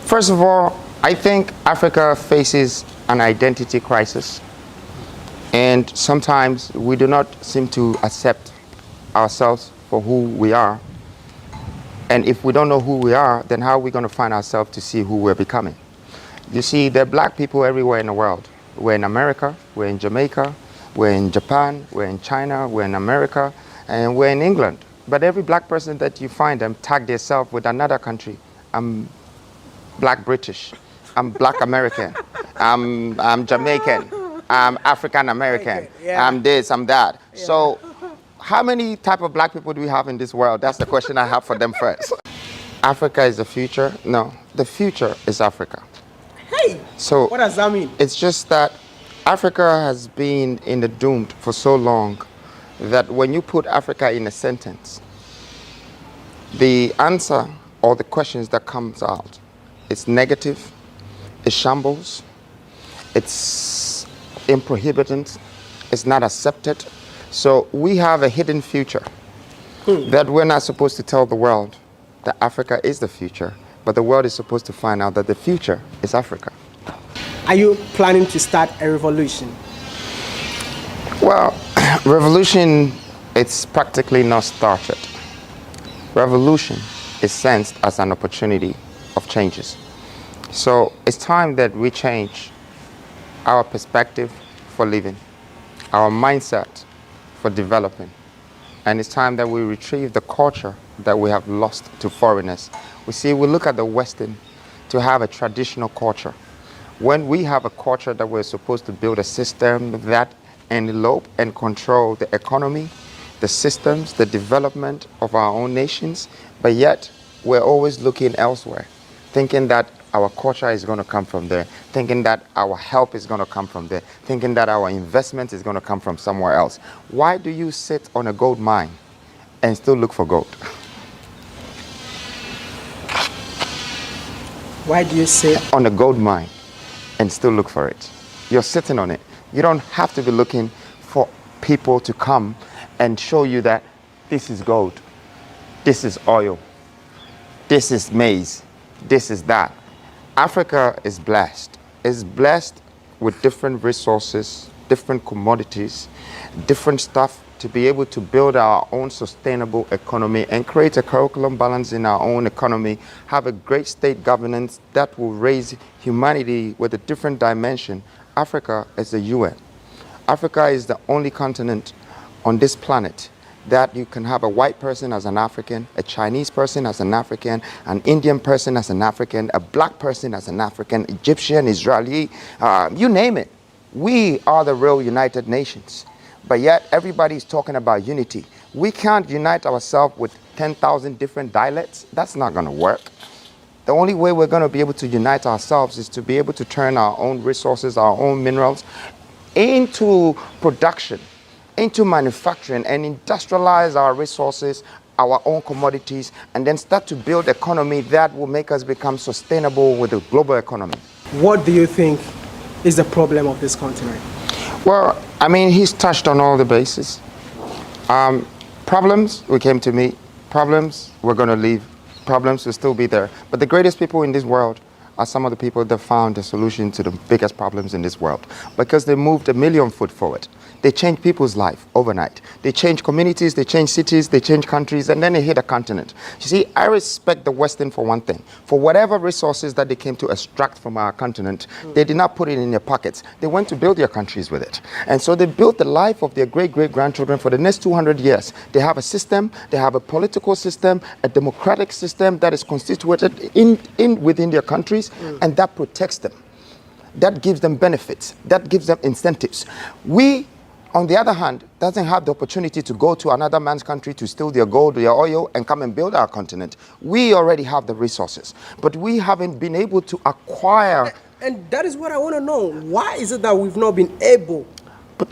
First of all, I think Africa faces an identity crisis, and sometimes we do not seem to accept ourselves for who we are. And if we don't know who we are, then how are we going to find ourselves to see who we're becoming? You see, there are black people everywhere in the world. We're in America, we're in Jamaica, we're in Japan, we're in China, we're in America, and we're in England. But every black person that you find them tag themselves with another country. I'm black British, I'm black American, I'm Jamaican, I'm African American, I'm this, I'm that. Yeah. So how many type of black people do we have in this world? That's the question I have for them first. Africa is the future? No, the future is Africa. Hey, so what does that mean? It's just that Africa has been in the doomed for so long that when you put Africa in a sentence, the answer or the questions that comes out, it's negative, it's shambles, it's improhibitant, it's not accepted. So we have a hidden future that we're not supposed to tell the world that Africa is the future, but the world is supposed to find out that the future is Africa. Are you planning to start a revolution? Well, revolution, it's practically not started. Revolution is sensed as an opportunity of changes. So it's time that we change our perspective for living, our mindset for developing. And it's time that we retrieve the culture that we have lost to foreigners. We look at the Western to have a traditional culture. When we have a culture that we're supposed to build a system that envelope and control the economy, the systems, the development of our own nations, but yet we're always looking elsewhere, thinking that our culture is going to come from there, thinking that our help is going to come from there, thinking that our investment is going to come from somewhere else. Why do you sit on a gold mine and still look for gold? Why do you sit on a gold mine and still look for it? You're sitting on it. You don't have to be looking for people to come and show you that this is gold, this is oil, this is maize, this is that. Africa is blessed. It's blessed with different resources, different commodities, different stuff to be able to build our own sustainable economy and create a curriculum balance in our own economy, have a great state governance that will raise humanity with a different dimension. Africa is the UN. Africa is the only continent on this planet that you can have a white person as an African, a Chinese person as an African, an Indian person as an African, a black person as an African, Egyptian, Israeli, you name it. We are the real United Nations. But yet everybody is talking about unity. We can't unite ourselves with 10,000 different dialects. That's not going to work. The only way we're going to be able to unite ourselves is to be able to turn our own resources, our own minerals, into production, into manufacturing, and industrialize our resources, our own commodities, and then start to build economy that will make us become sustainable with the global economy. What do you think is the problem of this continent? Well, I mean, he's touched on all the bases. Problems, we came to meet. Problems, we're going to leave. Problems will still be there. But the greatest people in this world are some of the people that found the solution to the biggest problems in this world, because they moved 1,000,000 foot forward. They change people's life overnight. They change communities, they change cities, they change countries, and then they hit a continent. You see, I respect the Western for one thing. For whatever resources that they came to extract from our continent, they did not put it in their pockets. They went to build their countries with it. And so they built the life of their great-great-grandchildren for the next 200 years. They have a system, they have a political system, a democratic system that is constituted within their countries, and that protects them. That gives them benefits. That gives them incentives. We, on the other hand, doesn't have the opportunity to go to another man's country to steal their gold, their oil, and come and build our continent. We already have the resources, but we haven't been able to acquire. And that is what I want to know. Why is it that we've not been able? But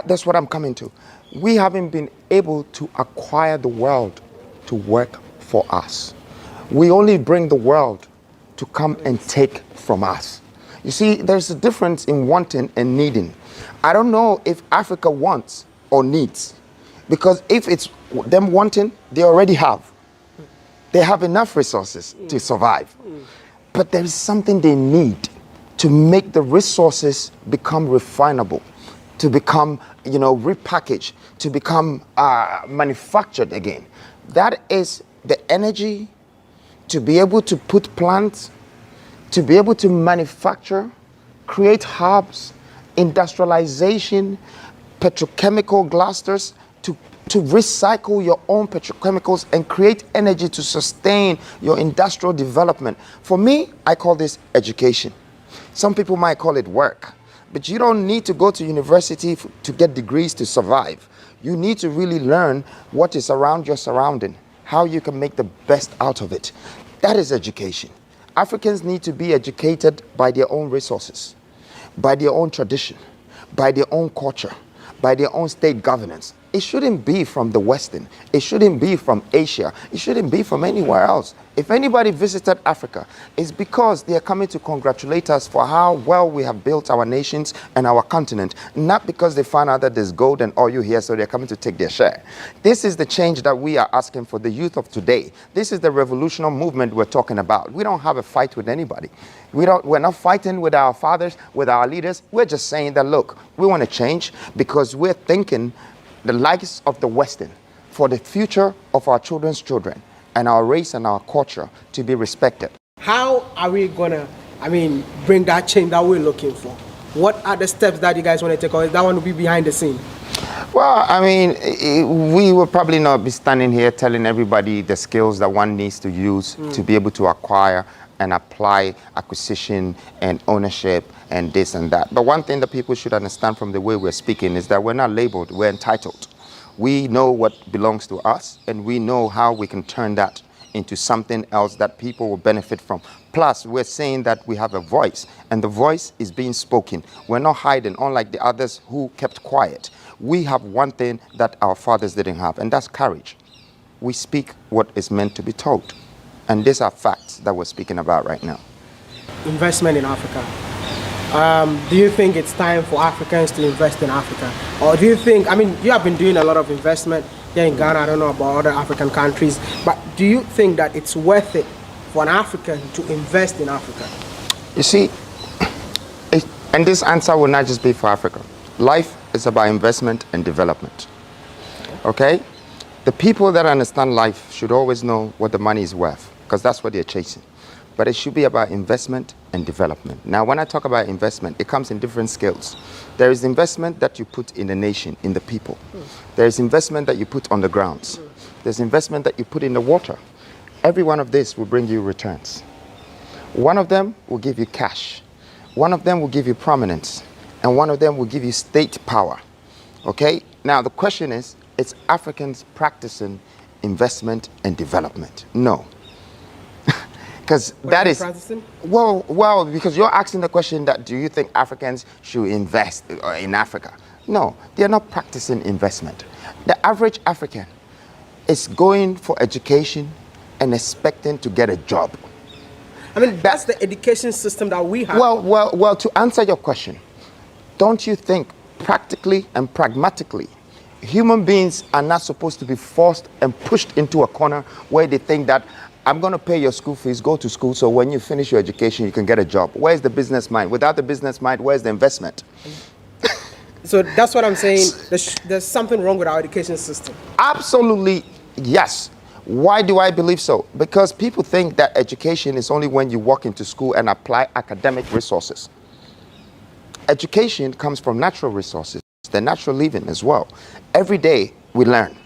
that's what I'm coming to. We haven't been able to acquire the world to work for us. We only bring the world to come and take from us. You see, there's a difference in wanting and needing. I don't know if Africa wants or needs, because if it's them wanting, they already have. They have enough resources to survive. but there is something they need to make the resources become refinable, to become, repackaged, to become manufactured again. That is the energy to be able to put plants, to be able to manufacture, create hubs, industrialization, petrochemical clusters, to recycle your own petrochemicals and create energy to sustain your industrial development. For me, I call this education. Some people might call it work, but you don't need to go to university to get degrees to survive. You need to really learn what is around your surrounding, how you can make the best out of it. That is education. Africans need to be educated by their own resources, by their own tradition, by their own culture, by their own state governance. It shouldn't be from the Western. It shouldn't be from Asia. It shouldn't be from anywhere else. If anybody visited Africa, it's because they are coming to congratulate us for how well we have built our nations and our continent, not because they found out that there's gold and oil here, so they're coming to take their share. This is the change that we are asking for the youth of today. This is the revolutionary movement we're talking about. We don't have a fight with anybody. We're not fighting with our fathers, with our leaders. We're just saying that, look, we want to change because we're thinking the likes of the Western for the future of our children's children and our race and our culture to be respected. How are we gonna, bring that change that we're looking for? What are the steps that you guys want to take, or is that one to be behind the scene? Well, we will probably not be standing here telling everybody the skills that one needs to use to be able to acquire and apply acquisition and ownership and this and that. But one thing that people should understand from the way we're speaking is that we're not labeled, we're entitled. We know what belongs to us, and we know how we can turn that into something else that people will benefit from. Plus, we're saying that we have a voice, and the voice is being spoken. We're not hiding, unlike the others who kept quiet. We have one thing that our fathers didn't have, and that's courage. We speak what is meant to be told. And these are facts that we're speaking about right now. Investment in Africa. Do you think it's time for Africans to invest in Africa? Or do you think, you have been doing a lot of investment here in Ghana, I don't know about other African countries, but do you think that it's worth it for an African to invest in Africa? You see, and this answer will not just be for Africa. Life is about investment and development. Okay? The people that understand life should always know what the money is worth, because that's what they're chasing. But it should be about investment and development. Now, when I talk about investment, it comes in different scales. There is investment that you put in the nation, in the people. There is investment that you put on the grounds. There's investment that you put in the water. Every one of this will bring you returns. One of them will give you cash. One of them will give you prominence. And one of them will give you state power. Okay? Now, the question is Africans practicing investment and development? No. Because that is practicing? well, because you're asking the question that do you think Africans should invest in Africa? No, they're not practicing investment. The average African is going for education and expecting to get a job. That's the education system that we have. Well, to answer your question, don't you think practically and pragmatically human beings are not supposed to be forced and pushed into a corner where they think that I'm going to pay your school fees, go to school, so when you finish your education, you can get a job. Where's the business mind? Without the business mind, where's the investment? So that's what I'm saying. There's something wrong with our education system. Absolutely, yes. Why do I believe so? Because people think that education is only when you walk into school and apply academic resources. Education comes from natural resources, the natural living as well. Every day we learn.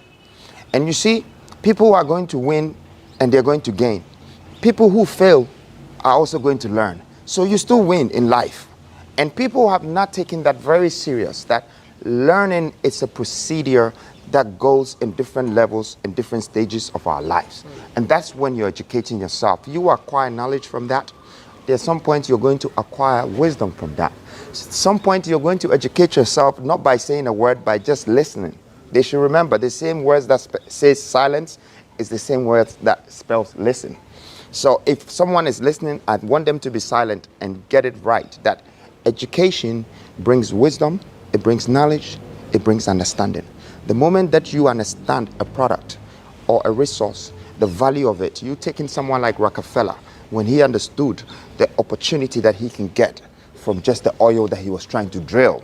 And you see, people are going to win and they're going to gain. People who fail are also going to learn. So you still win in life. And people have not taken that very serious, that learning is a procedure that goes in different levels, in different stages of our lives. And that's when you're educating yourself. You acquire knowledge from that. There's some point you're going to acquire wisdom from that. At some point you're going to educate yourself, not by saying a word, by just listening. They should remember the same words that says silence is the same words that spells listen. So if someone is listening, I want them to be silent and get it right, that education brings wisdom, it brings knowledge, it brings understanding. The moment that you understand a product or a resource, the value of it, you taking someone like Rockefeller, when he understood the opportunity that he can get from just the oil that he was trying to drill.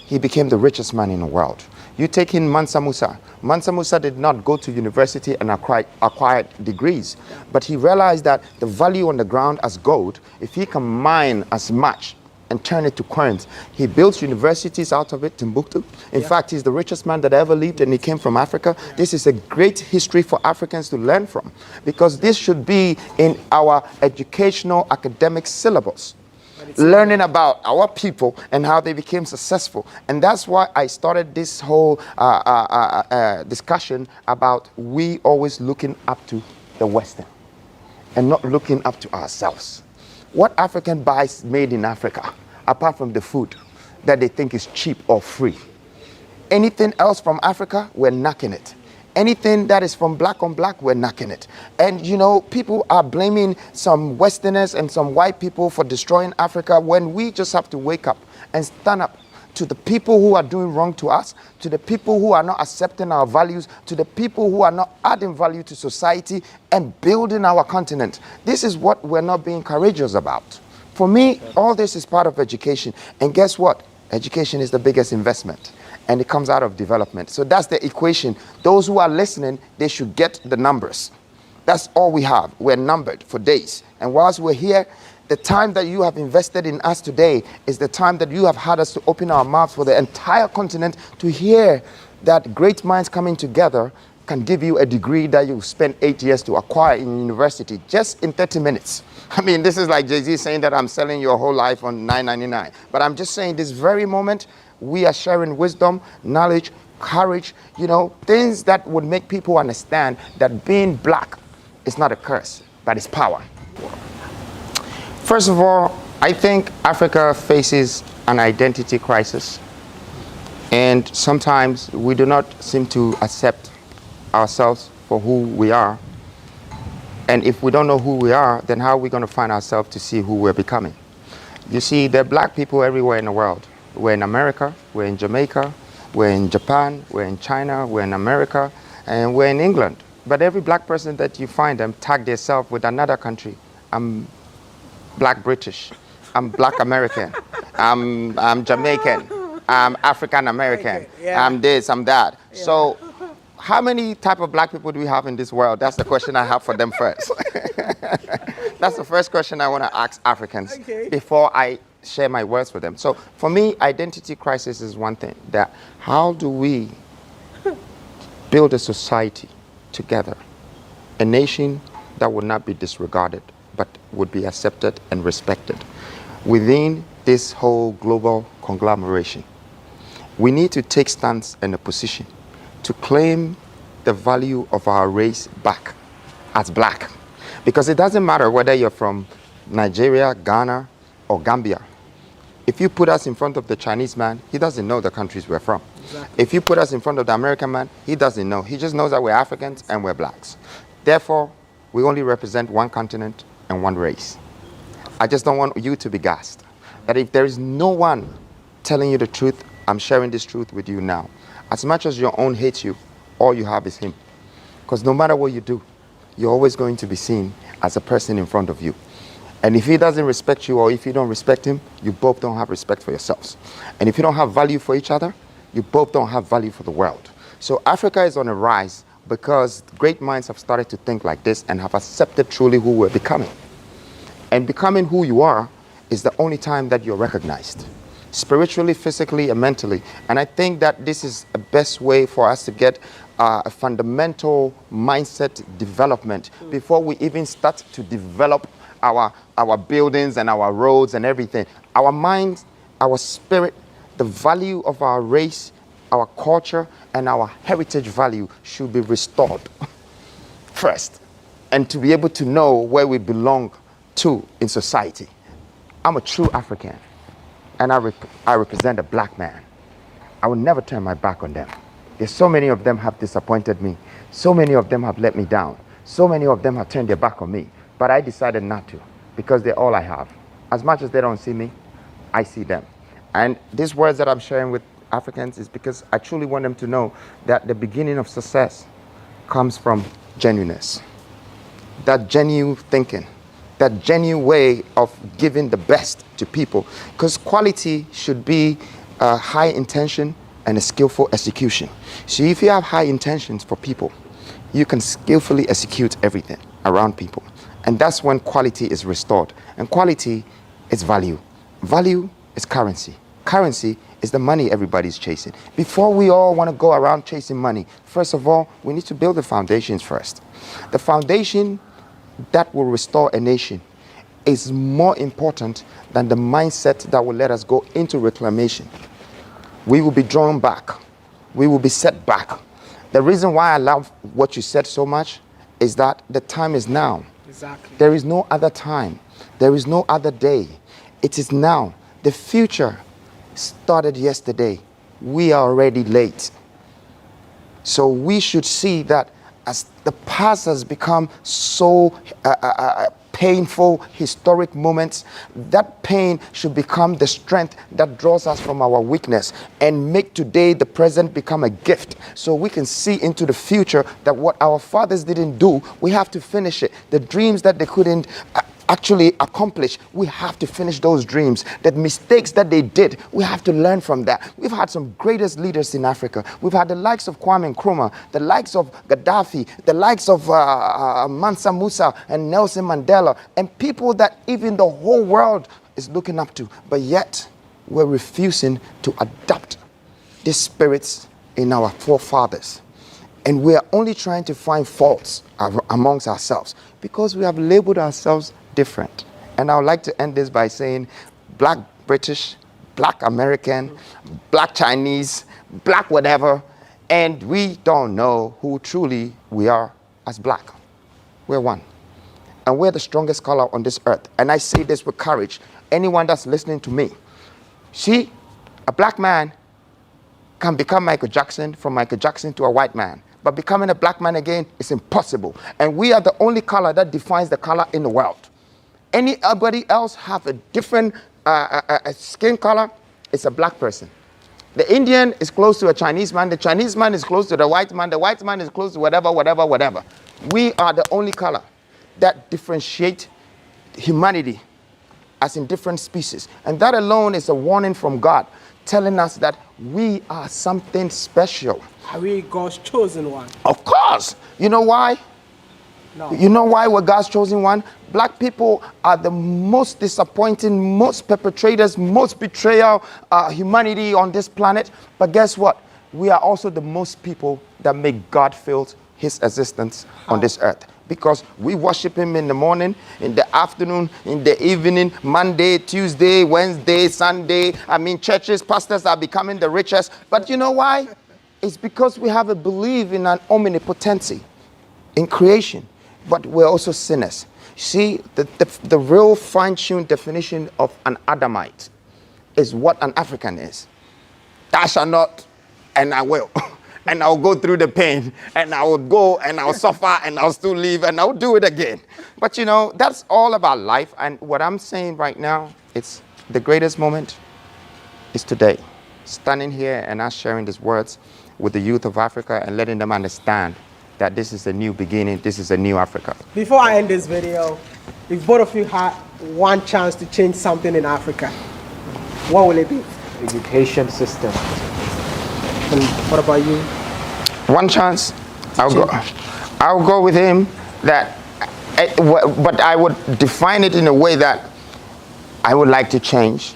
He became the richest man in the world. You take in Mansa Musa. Mansa Musa did not go to university and acquire degrees, but he realized that the value on the ground as gold, if he can mine as much and turn it to coins, he built universities out of it, Timbuktu. In fact, he's the richest man that ever lived, and he came from Africa. This is a great history for Africans to learn from, because this should be in our educational academic syllabus. Learning about our people and how they became successful. And that's why I started this whole discussion about we always looking up to the Western and not looking up to ourselves. What African buys made in Africa, apart from the food that they think is cheap or free? Anything else from Africa, we're knocking it. Anything that is from black on black, we're knocking it. And you know, people are blaming some Westerners and some white people for destroying Africa, when we just have to wake up and stand up to the people who are doing wrong to us, to the people who are not accepting our values, to the people who are not adding value to society and building our continent. This is what we're not being courageous about. For me, all this is part of education. And guess what? Education is the biggest investment, and it comes out of development. So that's the equation. Those who are listening, they should get the numbers. That's all we have. We're numbered for days. And whilst we're here, the time that you have invested in us today is the time that you have had us to open our mouths for the entire continent to hear that great minds coming together can give you a degree that you spent 8 years to acquire in university just in 30 minutes. I mean, this is like Jay-Z saying that I'm selling your whole life on $9.99. But I'm just saying, this very moment, we are sharing wisdom, knowledge, courage, you know, things that would make people understand that being black is not a curse, but it's power. First of all, I think Africa faces an identity crisis. And sometimes we do not seem to accept ourselves for who we are. And if we don't know who we are, then how are we going to find ourselves to see who we're becoming? You see, there are black people everywhere in the world. We're in America, we're in Jamaica, we're in Japan, we're in China, we're in America, and we're in England. But every black person that you find them tag themselves with another country. I'm black British, I'm black American, I'm Jamaican, I'm African American, I'm this, I'm that. So how many type of black people do we have in this world? That's the question I have for them first. That's the first question I want to ask Africans before I share my words with them. So for me, identity crisis is one thing. That how do we build a society together, a nation that would not be disregarded, but would be accepted and respected within this whole global conglomeration? We need to take stance and a position to claim the value of our race back as black. Because it doesn't matter whether you're from Nigeria, Ghana, or Gambia. If you put us in front of the Chinese man, he doesn't know the countries we're from. Exactly. If you put us in front of the American man, he doesn't know. He just knows that we're Africans and we're blacks. Therefore, we only represent one continent and one race. I just don't want you to be gassed. That if there is no one telling you the truth, I'm sharing this truth with you now. As much as your own hates you, all you have is him. Because no matter what you do, you're always going to be seen as a person in front of you. And if he doesn't respect you, or if you don't respect him, you both don't have respect for yourselves. And if you don't have value for each other, you both don't have value for the world. So Africa is on a rise because great minds have started to think like this and have accepted truly who we're becoming. And becoming who you are is the only time that you're recognized, spiritually, physically, and mentally. And I think that this is the best way for us to get a fundamental mindset development before we even start to develop our buildings and our roads and everything. Our minds, our spirit, the value of our race, our culture, and our heritage value should be restored first. And to be able to know where we belong to in society. I'm a true African, and I represent a black man. I will never turn my back on them. There's so many of them have disappointed me. So many of them have let me down. So many of them have turned their back on me. But I decided not to, because they're all I have. As much as they don't see me, I see them. And these words that I'm sharing with Africans is because I truly want them to know that the beginning of success comes from genuineness. That genuine thinking, that genuine way of giving the best to people, because quality should be high intention and a skillful execution. See, if you have high intentions for people, you can skillfully execute everything around people. And that's when quality is restored. And quality is value. Value is currency. Currency is the money everybody's chasing. Before we all want to go around chasing money, first of all, we need to build the foundations first. The foundation that will restore a nation is more important than the mindset that will let us go into reclamation. We will be drawn back. We will be set back. The reason why I love what you said so much is that the time is now. Exactly. There is no other time. There is no other day. It is now. The future started yesterday. We are already late. So we should see that as the past has become so painful, historic moments, that pain should become the strength that draws us from our weakness and make today, the present, become a gift. So we can see into the future that what our fathers didn't do, we have to finish it. The dreams that they couldn't actually accomplish, we have to finish those dreams. The mistakes that they did, we have to learn from that. We've had some greatest leaders in Africa. We've had the likes of Kwame Nkrumah, the likes of Gaddafi, the likes of Mansa Musa and Nelson Mandela, and people that even the whole world is looking up to. But yet, we're refusing to adopt these spirits in our forefathers. And we are only trying to find faults amongst ourselves because we have labeled ourselves different. And I would like to end this by saying black British, black American, black Chinese, black whatever, and we don't know who truly we are as black. We're one. And we're the strongest color on this earth. And I say this with courage. Anyone that's listening to me, see, a black man can become Michael Jackson, from Michael Jackson to a white man. But becoming a black man again is impossible. And we are the only color that defines the color in the world. Anybody else have a different skin color, it's a black person. The Indian is close to a Chinese man. The Chinese man is close to the white man. The white man is close to whatever. We are the only color that differentiate humanity as in different species. And that alone is a warning from God, telling us that we are something special. Are we God's chosen one? Of course. You know why? No. You know why we're God's chosen one? Black people are the most disappointing, most perpetrators, most betrayal humanity on this planet. But guess what? We are also the most people that make God feel his existence on this earth. Because we worship him in the morning, in the afternoon, in the evening, Monday, Tuesday, Wednesday, Sunday. I mean, churches, pastors are becoming the richest. But you know why? It's because we have a belief in an omnipotency, in creation. But we're also sinners. See, the real fine-tuned definition of an Adamite is what an African is. Thou shalt not, and I will. And I'll go through the pain, and I will go, and I'll suffer, and I'll still live, and I'll do it again. But you know, that's all about life. And what I'm saying right now, it's the greatest moment is today. Standing here and us sharing these words with the youth of Africa and letting them understand that this is a new beginning, this is a new Africa. Before I end this video, if both of you had one chance to change something in Africa, what will it be? Education system. And what about you? One chance, I'll go with him that, but I would define it in a way that I would like to change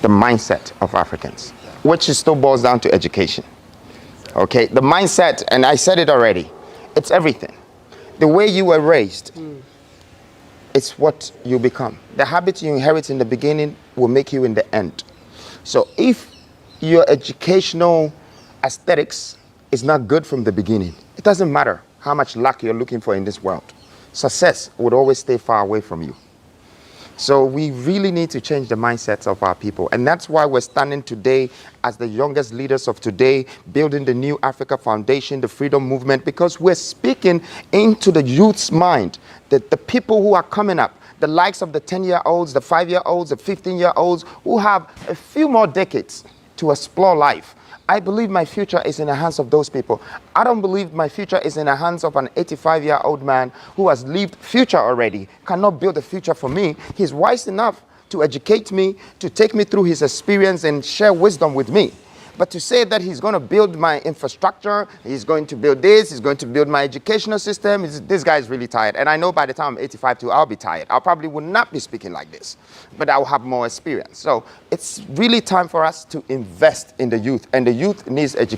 the mindset of Africans, which still boils down to education. Okay, the mindset, and I said it already, it's everything. The way you were raised, it's what you become. The habits you inherit in the beginning will make you in the end. So if your educational aesthetics is not good from the beginning, it doesn't matter how much luck you're looking for in this world. Success would always stay far away from you. So we really need to change the mindsets of our people. And that's why we're standing today as the youngest leaders of today, building the New Africa Foundation, the Freedom Movement, because we're speaking into the youth's mind, that the people who are coming up, the likes of the 10-year-olds, the 5-year-olds, the 15-year-olds, who have a few more decades to explore life. I believe my future is in the hands of those people. I don't believe my future is in the hands of an 85-year-old man who has lived future already, cannot build a future for me. He's wise enough to educate me, to take me through his experience and share wisdom with me. But to say that he's going to build my infrastructure, he's going to build this, he's going to build my educational system, this guy is really tired. And I know by the time I'm 85 too, I'll be tired. I probably will not be speaking like this, but I'll have more experience. So it's really time for us to invest in the youth, and the youth needs education.